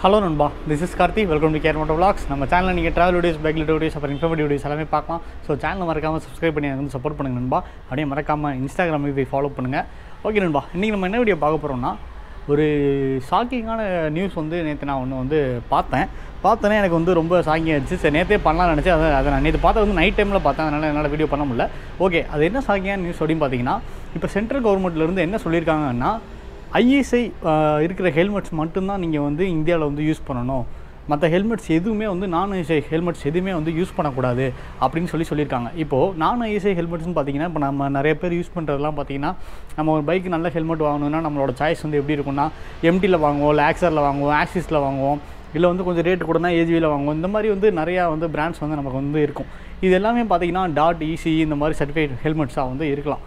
Hello Nanba, this is Karthi. Welcome to krmotovlogs. நம்ம சேனலில் நீங்கள் ட்ராவல் வீடியோஸ், பைக் வீடியோஸ், அப்புறம் இன்ஃபர்மேட்டிவ் வீடியோஸ் எல்லாமே பார்க்கலாம். ஸோ சேனலை மறக்காமல் சப்ஸ்கிரைப் பண்ணி எனக்கு வந்து சப்போர்ட் பண்ணுங்கள் நண்பா. அப்படியே மறக்காமல் இன்ஸ்டாகிராமில் போய் ஃபாலோ பண்ணுங்கள். ஓகே நண்பா, இன்றைக்கி நம்ம என்ன வீடியோ பார்க்க போகிறோம்னா, ஒரு ஷாக்கிங்கான நியூஸ் வந்து நேற்று நான் ஒன்று வந்து பார்த்தேனே எனக்கு வந்து ரொம்ப ஷாக்கிங் ஆகிடுச்சு. சரி, நேற்றே பண்ணலாம்னு நினச்சி அதை நான் நேற்று பார்த்தா வந்து நைட் டைமில் பார்த்தேன், அதனால் என்னால் வீடியோ பண்ண முடியல. ஓகே, அது என்ன ஷாக்கிங்கான நியூஸ் அப்படின்னு பார்த்தீங்கன்னா, இப்போ சென்ட்ரல் கவர்மெண்ட்லேருந்து என்ன சொல்லியிருக்காங்கன்னா, ISI இருக்கிற ஹெல்மெட்ஸ் மட்டும்தான் நீங்கள் வந்து இந்தியாவில் வந்து யூஸ் பண்ணணும், மற்ற ஹெல்மெட்ஸ் எதுவுமே வந்து ISI ஹெல்மெட்ஸ் எதுவுமே வந்து யூஸ் பண்ணக்கூடாது அப்படின்னு சொல்லியிருக்காங்க. இப்போது ISI ஹெல்மெட்ஸ்னு பார்த்தீங்கன்னா, இப்போ நம்ம நிறைய பேர் யூஸ் பண்ணுறதுலாம் பார்த்தீங்கன்னா, நம்ம ஒரு பைக்கு நல்ல ஹெல்மெட் வாங்கணும்னா நம்மளோட சாய்ஸ் வந்து எப்படி இருக்குன்னா, MTயில் வாங்குவோம், இல்லை ஆக்சரில் வாங்குவோம், ஆக்சிஸில் வாங்குவோம், இல்லை வந்து கொஞ்சம் ரேட்டு கூடனா AGVயில் வாங்குவோம். இந்த மாதிரி வந்து நிறையா வந்து பிராண்ட்ஸ் வந்து நமக்கு வந்து இருக்கும். இது எல்லாமே பார்த்திங்கன்னா .EC இந்த மாதிரி சர்டிஃபைட் ஹெல்மெட்ஸாக வந்து இருக்கலாம்.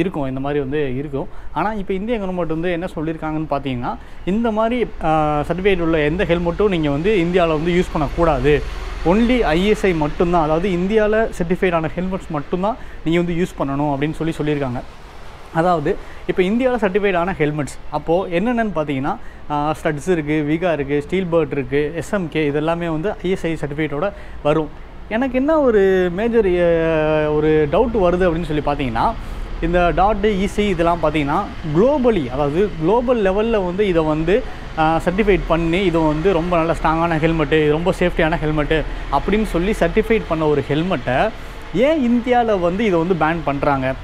இருக்கும், இந்த மாதிரி வந்து இருக்கும். ஆனால் இப்போ இந்திய கவர்மெண்ட் வந்து என்ன சொல்லியிருக்காங்கன்னு பார்த்தீங்கன்னா, இந்த மாதிரி சர்டிஃபிகேட் உள்ள எந்த ஹெல்மெட்டும் நீங்கள் வந்து இந்தியாவில் வந்து யூஸ் பண்ணக்கூடாது. ஒன்லி ISI மட்டும்தான், அதாவது இந்தியாவில் சர்டிஃபைடான ஹெல்மெட்ஸ் மட்டும்தான் நீங்கள் வந்து யூஸ் பண்ணணும் அப்படின்னு சொல்லியிருக்காங்க. அதாவது இப்போ இந்தியாவில் சர்டிஃபைடான ஹெல்மெட்ஸ் அப்போது என்னென்னு பார்த்தீங்கன்னா, ஸ்டட்ஸ் இருக்குது, விகா இருக்குது, ஸ்டீல் பேர்ட் இருக்குது, SMK இதெல்லாமே வந்து ISI சர்டிஃபிகேட்டோட வரும். எனக்கு என்ன ஒரு மேஜர் ஒரு டவுட் வருது அப்படின்னு சொல்லி பார்த்தீங்கன்னா, இந்த .EC இதெல்லாம் பார்த்தீங்கன்னா குளோபலி, அதாவது குளோபல் லெவலில் வந்து இதை வந்து சர்டிஃபைட் பண்ணி இதை வந்து ரொம்ப நல்ல ஸ்ட்ராங்கான ஹெல்மெட்டு, ரொம்ப சேஃப்டியான ஹெல்மெட்டு அப்படின்னு சொல்லி சர்டிஃபைட் பண்ண ஒரு ஹெல்மெட்டை ஏன் இந்தியாவில் வந்து இதை வந்து பேன் பண்ணுறாங்க?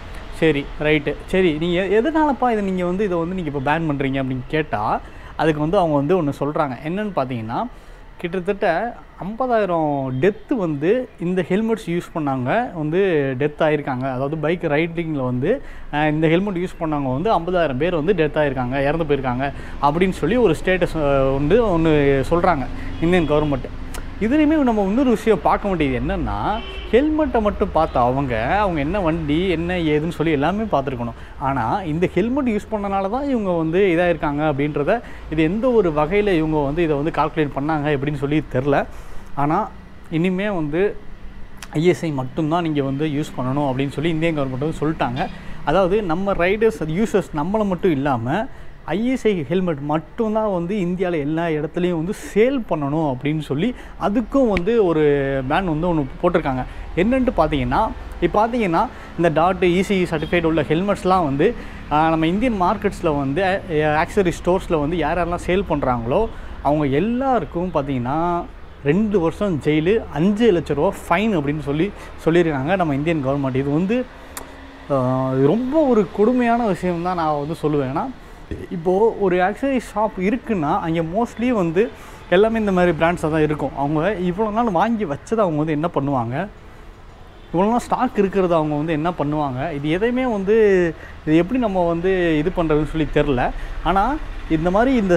சரி, ரைட்டு, சரி, நீங்கள் எதனாலப்பா இதை நீங்கள் வந்து நீங்கள் இப்போ பேன் பண்ணுறீங்க அப்படின்னு கேட்டால், அதுக்கு வந்து அவங்க வந்து ஒன்று சொல்கிறாங்க. என்னென்னு பார்த்தீங்கன்னா, கிட்டத்தட்ட 50,000 டெத்து வந்து இந்த ஹெல்மெட்ஸ் யூஸ் பண்ணாங்க வந்து டெத் ஆகிருக்காங்க. அதாவது பைக் ரைடிங்கில் வந்து இந்த ஹெல்மெட் யூஸ் பண்ணவங்க வந்து 50,000 பேர் வந்து டெத் ஆகிருக்காங்க, இறந்து போயிருக்காங்க அப்படின்னு சொல்லி ஒரு ஸ்டேட்டஸ் வந்து ஒன்று சொல்கிறாங்க இந்தியன் கவர்மெண்ட். இதுலேயுமே நம்ம இன்னொரு விஷயம் பார்க்க வேண்டியது என்னென்னா, ஹெல்மெட்டை மட்டும் பார்த்து அவங்க என்ன வண்டி என்ன ஏதுன்னு சொல்லி எல்லாமே பார்த்துருக்கணும். ஆனால் இந்த ஹெல்மெட் யூஸ் பண்ணனால தான் இவங்க வந்து இதாக இருக்காங்க அப்படின்றத, இது எந்த ஒரு வகையில் இவங்க வந்து இதை வந்து கால்குலேட் பண்ணாங்க எப்படின்னு சொல்லி தெரில. ஆனால் இனிமேல் வந்து ISI மட்டும்தான் நீங்கள் வந்து யூஸ் பண்ணணும் அப்படின்னு சொல்லி இந்தியன் கவர்மெண்ட் வந்து சொல்லிட்டாங்க. அதாவது நம்ம ரைடர்ஸ் யூசர்ஸ் நம்மளை மட்டும் இல்லாமல் ISI ஹெல்மெட் மட்டும்தான் வந்து இந்தியாவில் எல்லா இடத்துலையும் வந்து சேல் பண்ணணும் அப்படின்னு சொல்லி அதுக்கும் வந்து ஒரு பேன் வந்து ஒன்று போட்டிருக்காங்க. என்னென்ட்டு பார்த்தீங்கன்னா, இப்போ பார்த்தீங்கன்னா இந்த .EC சர்டிஃபைட் உள்ள ஹெல்மெட்ஸ்லாம் வந்து நம்ம இந்தியன் மார்க்கெட்ஸில் வந்து ஆக்சரி ஸ்டோர்ஸில் வந்து யாரெல்லாம் சேல் பண்ணுறாங்களோ அவங்க எல்லாருக்கும் பார்த்தீங்கன்னா 2 வருஷம் ஜெயிலு, 5 லட்ச ரூபா ஃபைன் அப்படின்னு சொல்லியிருக்காங்க நம்ம இந்தியன் கவர்மெண்ட். இது வந்து ரொம்ப ஒரு கொடுமையான விஷயம் தான் நான் வந்து சொல்லுவேன். ஏன்னா இப்போது ஒரு ஆக்சரி ஷாப் இருக்குன்னா அங்கே மோஸ்ட்லி வந்து எல்லாமே இந்த மாதிரி பிராண்ட்ஸாக தான் இருக்கும். அவங்க இவ்வளோ நாள் வாங்கி வச்சதை அவங்க வந்து என்ன பண்ணுவாங்க, இவ்வளோ நாள் ஸ்டாக் இருக்கிறது அவங்க வந்து என்ன பண்ணுவாங்க, இது எதையுமே வந்து இது எப்படி நம்ம வந்து இது பண்ணுறதுன்னு சொல்லி தெரில. ஆனால் இந்த மாதிரி இந்த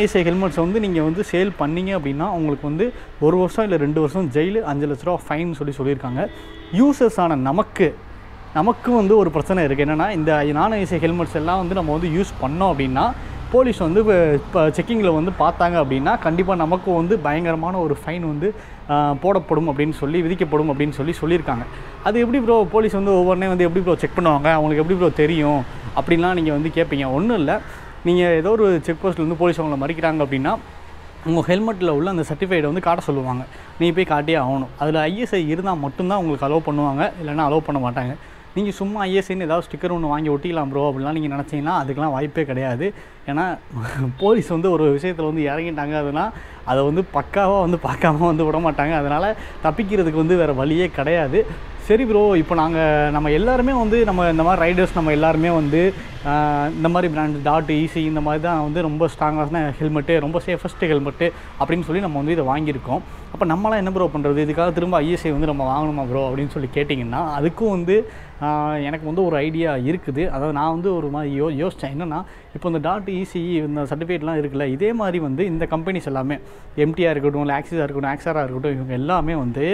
ISI ஹெல்மெட்ஸ் வந்து நீங்கள் வந்து சேல் பண்ணிங்க அப்படின்னா உங்களுக்கு வந்து 1 வருஷம் இல்லை 2 வருஷம் ஜெயிலு, 5 லட்ச ரூபா ஃபைன் சொல்லியிருக்காங்க. யூசர்ஸான நமக்கு வந்து ஒரு பிரச்சனை இருக்குது. என்னென்னா, இந்த ISI ஹெல்மெட்ஸ் எல்லாம் வந்து நம்ம வந்து யூஸ் பண்ணோம் அப்படின்னா போலீஸ் வந்து இப்போ செக்கிங்கில் வந்து பார்த்தாங்க அப்படின்னா கண்டிப்பாக நமக்கு வந்து பயங்கரமான ஒரு ஃபைன் வந்து போடப்படும் அப்படின்னு சொல்லி விதிக்கப்படும் அப்படின்னு சொல்லியிருக்காங்க. அது எப்படி ப்ரோ போலீஸ் வந்து ஒவ்வொன்றே வந்து எப்படி ப்ரோ செக் பண்ணுவாங்க, அவங்களுக்கு எப்படி ப்ரோ தெரியும் அப்படின்லாம் நீங்கள் வந்து கேட்பீங்க. ஒன்றும் இல்லை, நீங்கள் ஏதோ ஒரு செக் போஸ்ட்டில் வந்து போலீஸ் அவங்கள மறிக்கிறாங்க அப்படின்னா உங்கள் ஹெல்மெட்டில் உள்ள அந்த சர்டிஃபைடை வந்து காட்ட சொல்லுவாங்க. நீங்கள் போய் காட்டியே ஆகணும். அதில் ISI இருந்தால் மட்டும்தான் உங்களுக்கு அலோவ் பண்ணுவாங்க, இல்லைனா அலோவ் பண்ண மாட்டாங்க. நீங்கள் சும்மா ISIன்னு ஏதாவது ஸ்டிக்கர் ஒன்று வாங்கி ஒட்டிக்கலாம் ப்ரோ அப்படிலாம் நீங்கள் நினச்சிங்கன்னா அதுக்கெலாம் வாய்ப்பே கிடையாது. ஏன்னா போலீஸ் வந்து ஒரு விஷயத்தில் வந்து இறங்கிட்டாங்க, அதனால் அதை வந்து பக்காவாக வந்து பார்க்காம வந்து விட மாட்டாங்க. அதனால் தப்பிக்கிறதுக்கு வந்து வேறு வழியே கிடையாது. சரி ப்ரோ, இப்போ நம்ம எல்லாருமே வந்து நம்ம இந்த மாதிரி ரைடர்ஸ் நம்ம எல்லாருமே வந்து இந்த மாதிரி பிராண்ட் .EC இந்த மாதிரி தான் வந்து ரொம்ப ஸ்ட்ராங்கான ஹெல்மெட்டு, ரொம்ப சேஃபஸ்ட்டு ஹெல்மெட்டு அப்படின்னு சொல்லி நம்ம வந்து இதை வாங்கியிருக்கோம். அப்போ நம்மளாம் என்ன ப்ரோ பண்ணுறது, இதுக்காக திரும்ப ISI வந்து நம்ம வாங்கணுமா ப்ரோ அப்படின்னு சொல்லி கேட்டிங்கன்னா, அதுக்கும் வந்து எனக்கு வந்து ஒரு ஐடியா இருக்குது. அதாவது நான் வந்து ஒரு மாதிரி யோசித்தேன். என்னென்னா, இப்போ இந்த .EC இந்த சர்டிஃபிகேட்லாம் இருக்குல்ல, இதே மாதிரி வந்து இந்த கம்பெனிஸ் எல்லாமே MTயாக இருக்கட்டும், இல்லை ஆக்சிஸாக இருக்கட்டும், ஆக்ஸராக இருக்கட்டும், இவங்க எல்லாமே வந்து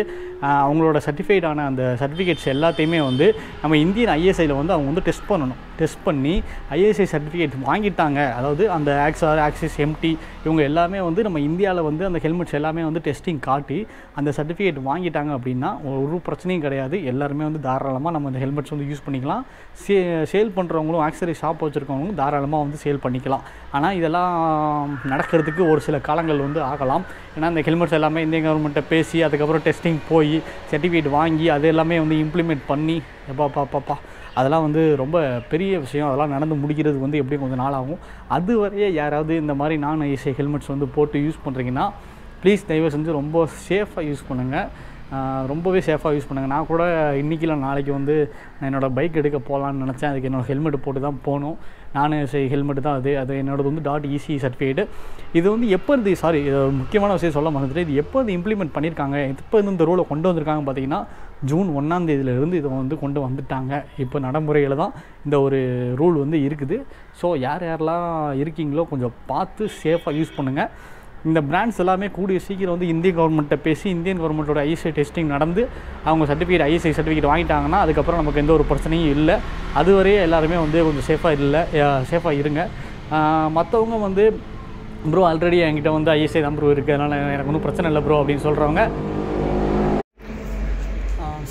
அவங்களோட சர்டிஃபைடான அந்த சர்டிஃபிகேட்ஸ் எல்லாத்தையுமே வந்து நம்ம இந்தியன் ISIயில் வந்து அவங்க வந்து டெஸ்ட் டெஸ்ட் பண்ணி ISI சர்டிஃபிகேட் வாங்கிட்டாங்க. அதாவது அந்த ஆக்ஸார், ஆக்சிஸ், எம்டி இவங்க எல்லாமே வந்து நம்ம இந்தியாவில் வந்து அந்த ஹெல்மெட்ஸ் எல்லாமே வந்து டெஸ்டிங் காட்டி அந்த சர்டிஃபிகேட் வாங்கிட்டாங்க அப்படின்னா ஒரு பிரச்சனையும் கிடையாது. எல்லாருமே வந்து தாராளமாக நம்ம இந்த ஹெல்மெட்ஸ் வந்து யூஸ் பண்ணிக்கலாம். சேல் பண்ணுறவங்களும் ஆக்சரி ஷாப் வச்சுருக்கவங்களும் தாராளமாக வந்து சேல் பண்ணிக்கலாம். ஆனால் இதெல்லாம் நடக்கிறதுக்கு ஒரு சில காலங்கள் வந்து ஆகலாம். ஏன்னா இந்த ஹெல்மெட்ஸ் எல்லாமே இந்திய கவர்மெண்ட்டை பேசி அதுக்கப்புறம் டெஸ்டிங் போய் சர்டிஃபிகேட் வாங்கி அது எல்லாமே வந்து இம்ப்ளிமெண்ட் பண்ணி பாப்பா அதெல்லாம் வந்து ரொம்ப பெரிய விஷயம். அதெல்லாம் நடந்து முடிக்கிறது வந்து எப்படியும் கொஞ்சம் நாள் ஆகும். அதுவரையே யாராவது இந்த மாதிரி நான் ISI ஹெல்மெட்ஸ் வந்து போட்டு யூஸ் பண்ணுறீங்கன்னா ப்ளீஸ் தயவு செஞ்சு ரொம்ப சேஃபாக யூஸ் பண்ணுங்கள். ரொம்பவே சேஃபாக யூஸ் பண்ணுங்கள். நான் கூட இன்றைக்கி இல்லை நாளைக்கு வந்து நான் என்னோடய பைக் எடுக்க போகலான்னு நினச்சேன். அதுக்கு என்னோடய ஹெல்மெட் போட்டு தான் போகணும். நான் ஹெல்மெட்டு தான் அது என்னோடது வந்து .EC சர்டிஃபிகேட்டு. இது வந்து எப்போ முக்கியமான விஷயம் சொல்ல மறந்துட்டு, இது எப்போ இம்ப்ளிமெண்ட் பண்ணியிருக்காங்க, எப்போ இந்த ரூலை கொண்டு வந்திருக்காங்க பார்த்தீங்கன்னா ஜூன் 1ஆம் தேதியிலேருந்து இதை வந்து கொண்டு வந்துட்டாங்க. இப்போ நடைமுறையில் தான் இந்த ஒரு ரூல் வந்து இருக்குது. ஸோ யாரெல்லாம் இருக்கீங்களோ கொஞ்சம் பார்த்து சேஃபாக யூஸ் பண்ணுங்கள். இந்த பிராண்ட்ஸ் எல்லாமே கூடிய சீக்கிரம் வந்து இந்திய கவர்மெண்ட்டை பேசி இந்தியன் கவர்மெண்ட்டோட ISI டெஸ்டிங் நடந்து அவங்க ISI சர்டிஃபிகேட் வாங்கிட்டாங்கன்னா அதுக்கப்புறம் நமக்கு எந்த ஒரு பிரச்சனையும் இல்லை. அதுவரையே எல்லாருமே வந்து கொஞ்சம் சேஃபாக இருங்க. மற்றவங்க வந்து ப்ரோ ஆல்ரெடி என்கிட்ட வந்து ISI தான் ப்ரோ இருக்குது, அதனால் எனக்கு ஒன்றும் பிரச்சனை இல்லை ப்ரோ அப்படின்னு சொல்கிறவங்க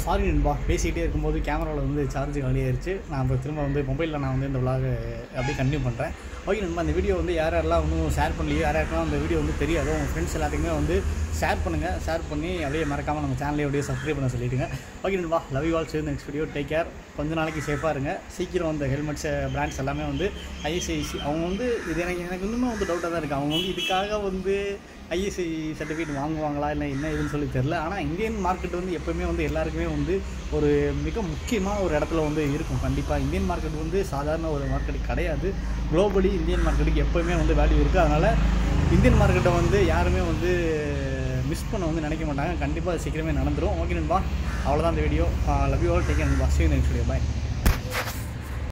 சாரி நண்பா, பேசிக்கிட்டே இருக்கும்போது கேமராவில் வந்து சார்ஜ் காலியாகிடுச்சு. நான் இப்போ திரும்ப வந்து மொபைலில் நான் வந்து இந்த விலாக் அப்படியே கண்டினியூ பண்ணுறேன். ஓகே நண்பா, இந்த வீடியோ வந்து யாரெல்லாம் இன்னும் ஷேர் பண்ணலையோ, யாரெல்லாம் அந்த வீடியோ வந்து தெரியாதோ உங்கள் ஃப்ரெண்ட்ஸ் எல்லாத்துக்குமே வந்து ஷேர் பண்ணுங்கள். ஷேர் பண்ணி அப்படியே மறக்காமல் நம்ம சேனலே அப்படியே சப்ஸ்கிரைப் பண்ண சொல்லிவிடுங்க. ஓகே நண்பா, love you all. Next video. Take care. கொஞ்ச நாளைக்கு சேஃபாக இருங்க. சீக்கிரம் அந்த ஹெல்மெட்ஸ் பிராண்ட்ஸ் எல்லாமே வந்து ISI அவங்க வந்து இது எனக்கு இன்னுமே வந்து டவுட்டாக தான் இருக்குது. அவங்க வந்து இதுக்காக வந்து ISI சர்டிஃபிகேட் வாங்குவாங்களா இல்லை என்ன இதுன்னு சொல்லி தெரில. ஆனால் இந்தியன் மார்க்கெட் வந்து எப்போவுமே வந்து எல்லாருக்குமே வந்து ஒரு மிக முக்கியமான ஒரு இடத்துல வந்து இருக்கும். கண்டிப்பாக இந்தியன் மார்க்கெட் வந்து சாதாரண ஒரு மார்க்கெட் கிடையாது. குளோபலி இந்தியன் மார்க்கெட்டுக்கு எப்போவுமே வந்து வேல்யூ இருக்குது. அதனால் இந்தியன் மார்க்கெட்டை வந்து யாருமே வந்து மிஸ் பண்ண வந்து நினைக்க மாட்டாங்க. கண்டிப்பாக சீக்கிரமே நடந்துடும். ஓகே நண்பா, அவ்வளோதான் இந்த video. Love you all. Take care நண்பா. See you next video. Bye.